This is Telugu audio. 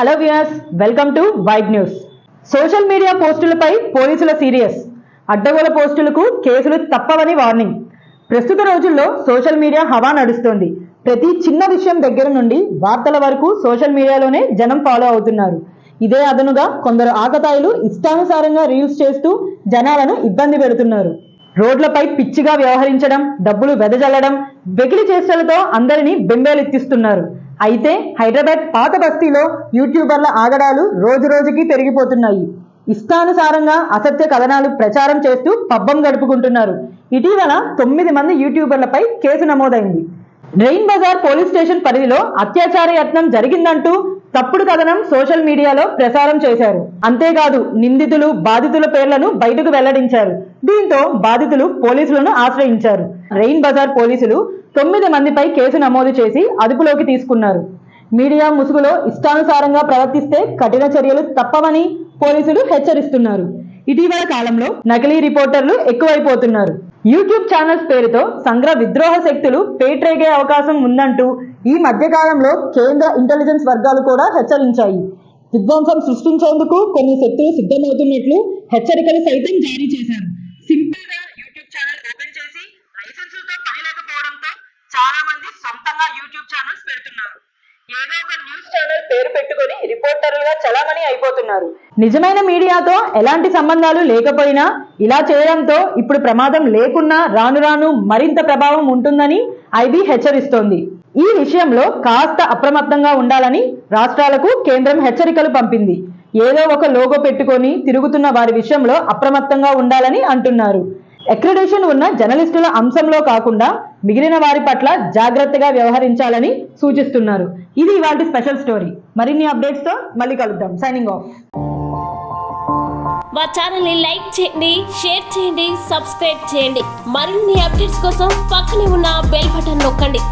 Hello viewers, welcome to vibe news. Social media పోస్టులపై పోలీసుల సీరియస్. అడ్డగోల పోస్టులకు కేసులు తప్పవని వార్నింగ్. ప్రస్తుత రోజుల్లో సోషల్ మీడియా హవా నడుస్తోంది. ప్రతి చిన్న విషయం దగ్గర నుండి వార్తల వరకు సోషల్ మీడియాలోనే జనం ఫాలో అవుతున్నారు. ఇదే అదనుగా కొందరు ఆకతాయిలు ఇష్టానుసారంగా రీల్స్ చేస్తూ జనాలను ఇబ్బంది పెడుతున్నారు. రోడ్లపై పిచ్చిగా వ్యవహరించడం, డబ్బులు వెదజల్లడం, వెకిలి చేష్టలతో అందరినీ బెంబేలెత్తిస్తున్నారు. అయితే హైదరాబాద్ పాత బస్తీలో యూట్యూబర్ల ఆగడాలు రోజు రోజుకి పెరిగిపోతున్నాయి. ఇష్టానుసారంగా అసత్య కథనాలు ప్రచారం చేస్తూ పబ్బం గడుపుకుంటున్నారు. ఇటీవల 9 మంది యూట్యూబర్లపై కేసు నమోదైంది. రెయిన్ బజార్ పోలీస్ స్టేషన్ పరిధిలో అత్యాచార యత్నం జరిగిందంటూ తప్పుడు కథనం సోషల్ మీడియాలో ప్రసారం చేశారు. అంతేకాదు నిందితులు, బాధితుల పేర్లను బయటకు వెల్లడించారు. దీంతో బాధితులు పోలీసులను ఆశ్రయించారు. రెయిన్ బజార్ పోలీసులు 9 మందిపై కేసు నమోదు చేసి అదుపులోకి తీసుకున్నారు. మీడియా ముసుగులో ఇష్టానుసారంగా ప్రవర్తిస్తే కఠిన చర్యలు తప్పవని పోలీసులు హెచ్చరిస్తున్నారు. ఇటీవల కాలంలో నకిలీ రిపోర్టర్లు ఎక్కువైపోతున్నారు. యూట్యూబ్ ఛానల్స్ పేరుతో సంఘ విద్రోహ శక్తులు పేట్రేగే అవకాశం ఉందంటూ ఈ మధ్య కాలంలో కేంద్ర ఇంటెలిజెన్స్ వర్గాలు కూడా హెచ్చరించాయి. విధ్వంసం సృష్టించేందుకు కొన్ని శక్తులు సిద్ధమవుతున్నట్లు హెచ్చరికలు సైతం జారీ చేశారు. సింపుల్ గా యూట్యూబ్ ఛానల్ ఓపెన్ చేసి లైసెన్సులతో పని లేకపోవడంతో చాలా మంది సొంతంగా యూట్యూబ్ ఛానల్స్ పెడుతున్నారు. ఏదో ఒక న్యూస్ ఛానల్ పేరు పెట్టుకొని రిపోర్టర్లుగా చలామణి అయిపోతున్నారు. నిజమైన మీడియాతో ఎలాంటి సంబంధాలు లేకపోయినా ఇలా చేయడంతో ఇప్పుడు ప్రమాదం లేకున్నా రాను రాను మరింత ప్రభావం ఉంటుందని ఐబీ హెచ్చరిస్తోంది. ఈ విషయంలో కాస్త అప్రమత్తంగా ఉండాలని రాష్ట్రాలకు కేంద్రం హెచ్చరికలు పంపింది. ఏదో ఒక లోగో పెట్టుకొని తిరుగుతున్న వారి విషయంలో అప్రమత్తంగా ఉండాలని అంటున్నారు. అక్రిడేషన్ ఉన్న జర్నలిస్టుల అంశంలో కాకుండా మిగిలిన వారి పట్ల జాగ్రత్తగా వ్యవహరించాలని సూచిస్తున్నారు. ఇది ఇవాల్టి స్పెషల్ స్టోరీ. మరిన్ని అప్డేట్స్ తో మళ్ళీ కలుద్దాం. Signing off. మా ఛానల్ ని లైక్ చేయండి, షేర్ చేయండి, సబ్స్క్రైబ్ చేయండి. మరిన్ని అప్డేట్స్ కోసం పక్కనే ఉన్న బెల్ బటన్ నొక్కండి.